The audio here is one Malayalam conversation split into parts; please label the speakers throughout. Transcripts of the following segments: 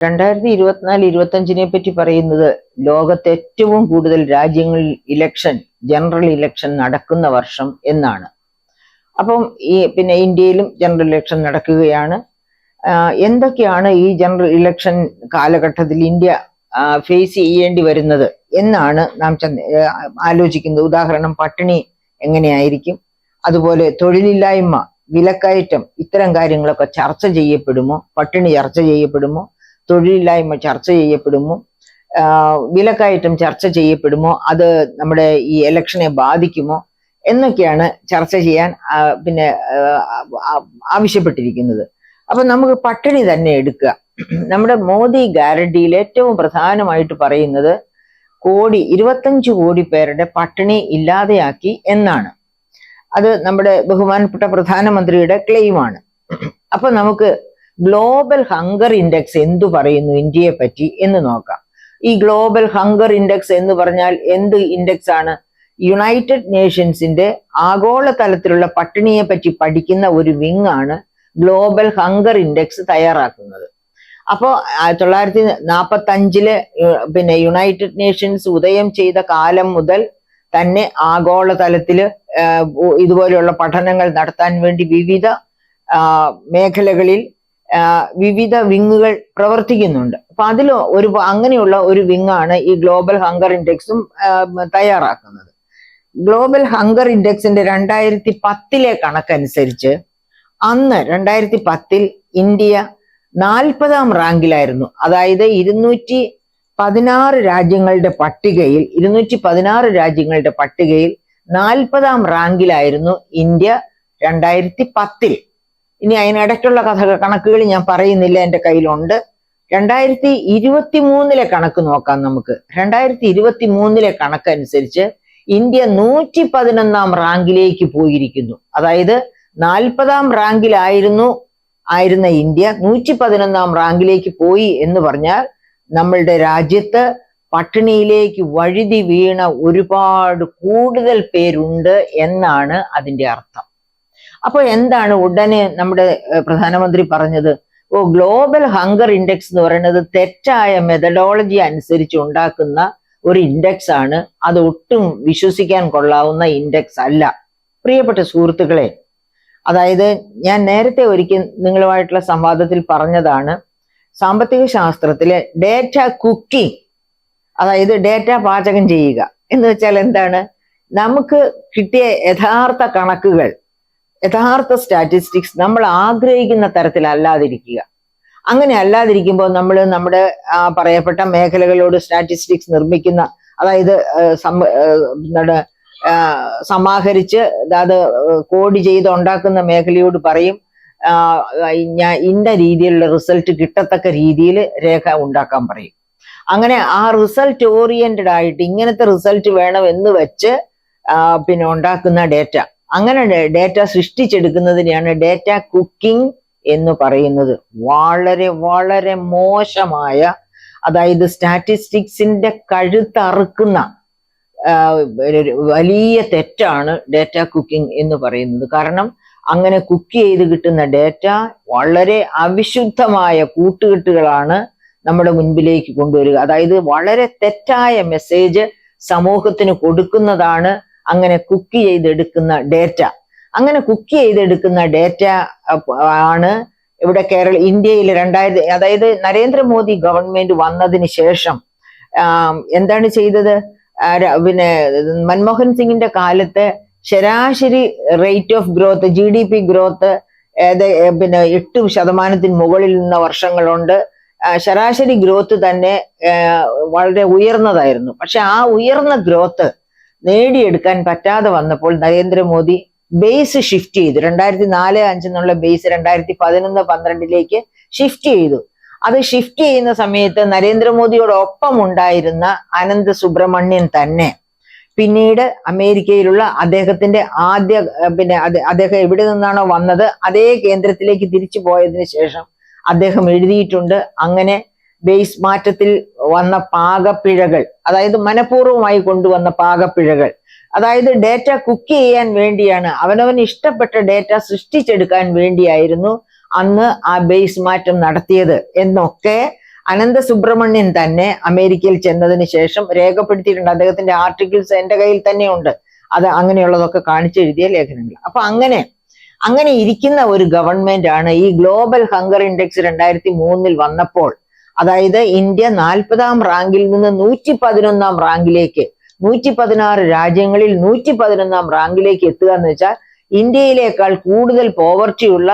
Speaker 1: 2024-25 പറ്റി പറയുന്നത് ലോകത്തെ ഏറ്റവും കൂടുതൽ രാജ്യങ്ങളിൽ ജനറൽ ഇലക്ഷൻ നടക്കുന്ന വർഷം എന്നാണ്. അപ്പം ഇന്ത്യയിലും ജനറൽ ഇലക്ഷൻ നടക്കുകയാണ്. എന്തൊക്കെയാണ് ഈ ജനറൽ ഇലക്ഷൻ കാലഘട്ടത്തിൽ ഇന്ത്യ ഫേസ് ചെയ്യേണ്ടി വരുന്നത് എന്നാണ് നാം ആലോചിക്കുന്നത്. ഉദാഹരണം, പട്ടിണി എങ്ങനെയായിരിക്കും, അതുപോലെ തൊഴിലില്ലായ്മ, വിലക്കയറ്റം, ഇത്തരം കാര്യങ്ങളൊക്കെ ചർച്ച ചെയ്യപ്പെടുമോ? പട്ടിണി ചർച്ച ചെയ്യപ്പെടുമോ? തൊഴിലില്ലായ്മ ചർച്ച ചെയ്യപ്പെടുമോ? വിലക്കയറ്റം ചർച്ച ചെയ്യപ്പെടുമോ? അത് നമ്മുടെ ഈ ഇലക്ഷനെ ബാധിക്കുമോ എന്നൊക്കെയാണ് ചർച്ച ചെയ്യാൻ ആവശ്യപ്പെട്ടിരിക്കുന്നത്. അപ്പൊ നമുക്ക് പട്ടിണി തന്നെ എടുക്കുക. നമ്മുടെ മോദി ഗ്യാരണ്ടിയിൽ ഏറ്റവും പ്രധാനമായിട്ട് പറയുന്നത് 25 കോടി പേരുടെ പട്ടിണി ഇല്ലാതെയാക്കി എന്നാണ്. അത് നമ്മുടെ ബഹുമാനപ്പെട്ട പ്രധാനമന്ത്രിയുടെ ക്ലെയിമാണ്. അപ്പൊ നമുക്ക് ഗ്ലോബൽ ഹങ്കർ ഇൻഡെക്സ് എന്തു പറയുന്നു ഇന്ത്യയെ പറ്റി എന്ന് നോക്കാം. ഈ ഗ്ലോബൽ ഹങ്കർ ഇൻഡെക്സ് എന്ന് പറഞ്ഞാൽ എന്ത് ഇൻഡെക്സ് ആണ്? യുണൈറ്റഡ് നേഷൻസിന്റെ ആഗോള തലത്തിലുള്ള പട്ടിണിയെ പറ്റി പഠിക്കുന്ന ഒരു വിങ് ആണ് ഗ്ലോബൽ ഹങ്കർ ഇൻഡെക്സ് തയ്യാറാക്കുന്നത്. അപ്പോൾ 1945 യുണൈറ്റഡ് നേഷൻസ് ഉദയം ചെയ്ത കാലം മുതൽ തന്നെ ആഗോള തലത്തില് ഇതുപോലെയുള്ള പഠനങ്ങൾ നടത്താൻ വേണ്ടി വിവിധ മേഖലകളിൽ വിവിധ വിങ്ങുകൾ പ്രവർത്തിക്കുന്നുണ്ട്. അപ്പൊ അതിൽ അങ്ങനെയുള്ള ഒരു വിങ്ങാണ് ഈ ഗ്ലോബൽ ഹങ്കർ ഇൻഡെക്സും തയ്യാറാക്കുന്നത്. ഗ്ലോബൽ ഹങ്കർ ഇൻഡെക്സിന്റെ 2010 കണക്കനുസരിച്ച് അന്ന് 2010 ഇന്ത്യ 40ാം റാങ്കിലായിരുന്നു. അതായത് 216 രാജ്യങ്ങളുടെ പട്ടികയിൽ 40ാം റാങ്കിലായിരുന്നു ഇന്ത്യ 2010. ഇനി അതിനിടയ്ക്കുള്ള കണക്കുകൾ ഞാൻ പറയുന്നില്ല, എൻ്റെ കയ്യിലുണ്ട്. 2023 കണക്ക് നോക്കാം നമുക്ക്. 2023 കണക്കനുസരിച്ച് ഇന്ത്യ 111ാം റാങ്കിലേക്ക് പോയിരിക്കുന്നു. അതായത് 40ാം റാങ്കിലായിരുന്ന ഇന്ത്യ 111ാം റാങ്കിലേക്ക് പോയി എന്ന് പറഞ്ഞാൽ നമ്മളുടെ രാജ്യത്ത് പട്ടിണിയിലേക്ക് വഴുതി വീണ ഒരുപാട് കൂടുതൽ പേരുണ്ട് എന്നാണ് അതിന്റെ അർത്ഥം. അപ്പോൾ എന്താണ് ഉടനെ നമ്മുടെ പ്രധാനമന്ത്രി പറഞ്ഞത്? ഗ്ലോബൽ ഹങ്കർ ഇൻഡെക്സ് എന്ന് പറയുന്നത് തെറ്റായ മെത്തഡോളജി അനുസരിച്ച് ഉണ്ടാക്കുന്ന ഒരു ഇൻഡെക്സ് ആണ്. അത് ഒട്ടും വിശ്വസിക്കാൻ കൊള്ളാവുന്ന ഇൻഡെക്സ് അല്ല. പ്രിയപ്പെട്ട സുഹൃത്തുക്കളെ, അതായത് ഞാൻ നേരത്തെ ഒരിക്കൽ നിങ്ങളുമായിട്ടുള്ള സംവാദത്തിൽ പറഞ്ഞതാണ്, സാമ്പത്തിക ശാസ്ത്രത്തിലെ ഡേറ്റ കുക്കിംഗ്, അതായത് ഡേറ്റ പാചകം ചെയ്യുക എന്ന് വെച്ചാൽ എന്താണ്? നമുക്ക് കിട്ടിയ യഥാർത്ഥ കണക്കുകൾ, യഥാർത്ഥ സ്റ്റാറ്റിസ്റ്റിക്സ് നമ്മൾ ആഗ്രഹിക്കുന്ന തരത്തിലല്ലാതിരിക്കുക. അങ്ങനെ അല്ലാതിരിക്കുമ്പോൾ നമ്മൾ നമ്മുടെ പറയപ്പെട്ട മേഖലകളോട് സ്റ്റാറ്റിസ്റ്റിക്സ് നിർമ്മിക്കുന്ന, അതായത് സമാഹരിച്ച് അത് കോഡ് ചെയ്ത് ഉണ്ടാക്കുന്ന മേഖലയോട് പറയും, ഞാൻ ഇന്ന രീതിയിലുള്ള റിസൾട്ട് കിട്ടത്തക്ക രീതിയിൽ രേഖ ഉണ്ടാക്കാൻ പറയും. അങ്ങനെ ആ റിസൾട്ട് ഓറിയന്റഡ് ആയിട്ട് ഇങ്ങനത്തെ റിസൾട്ട് വേണം എന്ന് വെച്ച് ഉണ്ടാക്കുന്ന ഡേറ്റ, അങ്ങനെ ഡേറ്റ സൃഷ്ടിച്ചെടുക്കുന്നതിനെയാണ് ഡേറ്റ കുക്കിംഗ് എന്ന് പറയുന്നത്. വളരെ വളരെ മോശമായ, അതായത് സ്റ്റാറ്റിസ്റ്റിക്സിന്റെ കഴുത്തറുക്കുന്ന വലിയ തെറ്റാണ് ഡേറ്റ കുക്കിംഗ് എന്ന് പറയുന്നത്. കാരണം അങ്ങനെ കുക്ക് ചെയ്ത് കിട്ടുന്ന ഡേറ്റ വളരെ അവിശുദ്ധമായ കൂട്ടുകെട്ടുകളാണ് നമ്മുടെ മുൻപിലേക്ക് കൊണ്ടുവരിക. അതായത് വളരെ തെറ്റായ മെസ്സേജ് സമൂഹത്തിന് കൊടുക്കുന്നതാണ് അങ്ങനെ കുക്ക് ചെയ്തെടുക്കുന്ന ഡേറ്റ. അങ്ങനെ കുക്ക് ചെയ്തെടുക്കുന്ന ഡേറ്റ ആണ് ഇവിടെ ഇന്ത്യയിൽ അതായത് നരേന്ദ്രമോദി ഗവൺമെന്റ് വന്നതിന് ശേഷം എന്താണ് ചെയ്തത്? മൻമോഹൻ സിംഗിന്റെ കാലത്ത് ശരാശരി rate of growth, GDP growth 8% മുകളിൽ നിന്ന വർഷങ്ങളുണ്ട്. ശരാശരി ഗ്രോത്ത് തന്നെ വളരെ ഉയർന്നതായിരുന്നു. പക്ഷെ ആ ഉയർന്ന ഗ്രോത്ത് നേടിയെടുക്കാൻ പറ്റാതെ വന്നപ്പോൾ നരേന്ദ്രമോദി ബേസ് ഷിഫ്റ്റ് ചെയ്തു. 2004-05 എന്നുള്ള ബേസ് 2011-12 ഷിഫ്റ്റ് ചെയ്തു. അത് ഷിഫ്റ്റ് ചെയ്യുന്ന സമയത്ത് നരേന്ദ്രമോദിയോടൊപ്പം ഉണ്ടായിരുന്ന അനന്ത് സുബ്രഹ്മണ്യൻ തന്നെ പിന്നീട് അമേരിക്കയിലുള്ള അദ്ദേഹത്തിന്റെ അദ്ദേഹം എവിടെ നിന്നാണോ വന്നത് അതേ കേന്ദ്രത്തിലേക്ക് തിരിച്ചു പോയതിനു ശേഷം അദ്ദേഹം എഴുതിയിട്ടുണ്ട്, അങ്ങനെ ബേസ് മാറ്റത്തിൽ വന്ന പാകപ്പിഴകൾ, അതായത് മനഃപൂർവ്വമായി കൊണ്ടുവന്ന പാകപ്പിഴകൾ, അതായത് ഡേറ്റ കുക്ക് ചെയ്യാൻ വേണ്ടിയാണ്, അവനവന് ഇഷ്ടപ്പെട്ട ഡേറ്റ സൃഷ്ടിച്ചെടുക്കാൻ വേണ്ടിയായിരുന്നു അന്ന് ആ ബേസ് മാറ്റം നടത്തിയത് എന്നൊക്കെ അനന്ത സുബ്രഹ്മണ്യൻ തന്നെ അമേരിക്കയിൽ ചെന്നതിന് ശേഷം രേഖപ്പെടുത്തിയിട്ടുണ്ട്. അദ്ദേഹത്തിന്റെ ആർട്ടിക്കിൾസ് എന്റെ കയ്യിൽ തന്നെയുണ്ട്. അത് അങ്ങനെയുള്ളതൊക്കെ കാണിച്ചെഴുതിയ ലേഖനങ്ങൾ. അപ്പൊ അങ്ങനെ ഇരിക്കുന്ന ഒരു ഗവൺമെന്റ് ആണ് ഈ ഗ്ലോബൽ ഹങ്കർ ഇൻഡെക്സ് 2003 വന്നപ്പോൾ, അതായത് ഇന്ത്യ 40ാം റാങ്കിൽ നിന്ന് 111ാം റാങ്കിലേക്ക്, 116 രാജ്യങ്ങളിൽ 111ാം റാങ്കിലേക്ക് എത്തുക എന്ന് വെച്ചാൽ ഇന്ത്യയിലേക്കാൾ കൂടുതൽ പോവർട്ടിയുള്ള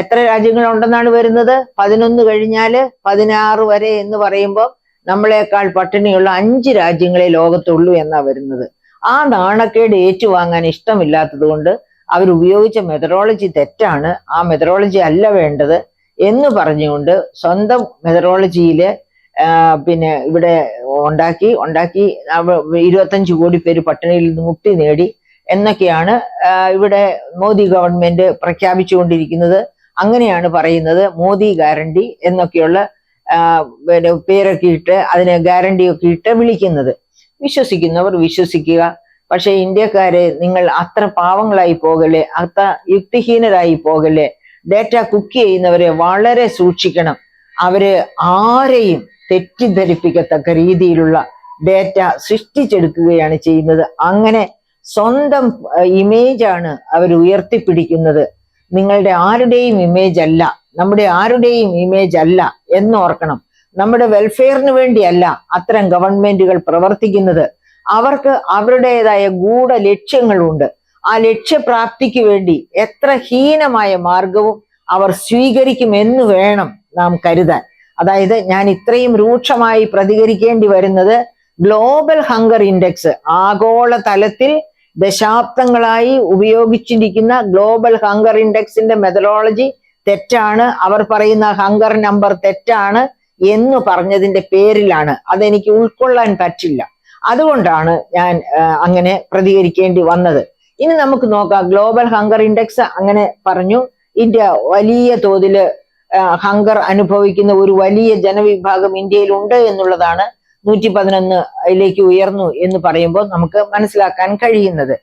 Speaker 1: എത്ര രാജ്യങ്ങളുണ്ടെന്നാണ് വരുന്നത്? 11 കഴിഞ്ഞാല് 16 വരെ എന്ന് പറയുമ്പോൾ നമ്മളെക്കാൾ പട്ടിണിയുള്ള 5 രാജ്യങ്ങളെ ലോകത്തുള്ളൂ എന്നാ വരുന്നത്. ആ നാണക്കേട് ഏറ്റുവാങ്ങാൻ ഇഷ്ടമില്ലാത്തത് കൊണ്ട് അവരുപയോഗിച്ച മെത്തഡോളജി തെറ്റാണ്, ആ മെത്തഡോളജി അല്ല വേണ്ടത് എന്ന് പറഞ്ഞുകൊണ്ട് സ്വന്തം മെത്തഡോളജിയില് പിന്നെ ഇവിടെ ഉണ്ടാക്കി 25 കോടി പേര് പട്ടിണിയിൽ നിന്ന് മുക്തി നേടി എന്നൊക്കെയാണ് ഇവിടെ മോദി ഗവൺമെന്റ് പ്രഖ്യാപിച്ചുകൊണ്ടിരിക്കുന്നത്. അങ്ങനെയാണ് പറയുന്നത്, മോദി ഗ്യാരണ്ടി എന്നൊക്കെയുള്ള പിന്നെ പേരൊക്കെ ഇട്ട് അതിനെ ഗ്യാരണ്ടിയൊക്കെ ഇട്ട് വിളിക്കുന്നത്. വിശ്വസിക്കുന്നവർ വിശ്വസിക്കുക. പക്ഷെ ഇന്ത്യക്കാരെ നിങ്ങൾ അത്ര പാവങ്ങളായി പോകല്ലേ, അത്ര യുക്തിഹീനരായി പോകല്ലേ. ഡേറ്റ കുക്ക് ചെയ്യുന്നവരെ വളരെ സൂക്ഷിക്കണം. അവര് ആരെയും തെറ്റിദ്ധരിപ്പിക്കത്തക്ക രീതിയിലുള്ള ഡേറ്റ സൃഷ്ടിച്ചെടുക്കുകയാണ് ചെയ്യുന്നത്. അങ്ങനെ സ്വന്തം ഇമേജാണ് അവർ ഉയർത്തിപ്പിടിക്കുന്നത്. നിങ്ങളുടെ ആരുടെയും ഇമേജ് അല്ല, നമ്മുടെ ആരുടെയും ഇമേജ് അല്ല എന്നോർക്കണം. നമ്മുടെ വെൽഫെയറിന് വേണ്ടിയല്ല അത്തരം ഗവൺമെന്റുകൾ പ്രവർത്തിക്കുന്നത്. അവർക്ക് അവരുടേതായ ഗൂഢ ലക്ഷ്യങ്ങളുണ്ട്. ആ ലക്ഷ്യപ്രാപ്തിക്ക് വേണ്ടി എത്ര ഹീനമായ മാർഗവും അവർ സ്വീകരിക്കുമെന്ന് വേണം നാം കരുതാൻ. അതായത് ഞാൻ ഇത്രയും രൂക്ഷമായി പ്രതികരിക്കേണ്ടി വരുന്നത് ഗ്ലോബൽ ഹങ്കർ ഇൻഡെക്സ്, ആഗോള തലത്തിൽ ദശാബ്ദങ്ങളായി ഉപയോഗിച്ചിരിക്കുന്ന ഗ്ലോബൽ ഹങ്കർ ഇൻഡെക്സിന്റെ മെത്തഡോളജി തെറ്റാണ്, അവർ പറയുന്ന ഹങ്കർ നമ്പർ തെറ്റാണ് എന്ന് പറഞ്ഞതിന്റെ പേരിലാണ്. അതെനിക്ക് ഉൾക്കൊള്ളാൻ പറ്റില്ല. അതുകൊണ്ടാണ് ഞാൻ അങ്ങനെ പ്രതികരിക്കേണ്ടി വന്നത്. ഇനി നമുക്ക് നോക്കാം, ഗ്ലോബൽ ഹങ്കർ ഇൻഡെക്സ് അങ്ങനെ പറഞ്ഞു. ഇന്ത്യ വലിയ തോതില് ഹങ്കർ അനുഭവിക്കുന്ന ഒരു വലിയ ജനവിഭാഗം ഇന്ത്യയിൽ ഉണ്ട് എന്നുള്ളതാണ് 111ലേക്ക് ഉയർന്നു എന്ന് പറയുമ്പോൾ നമുക്ക് മനസ്സിലാക്കാൻ കഴിയുന്നത്.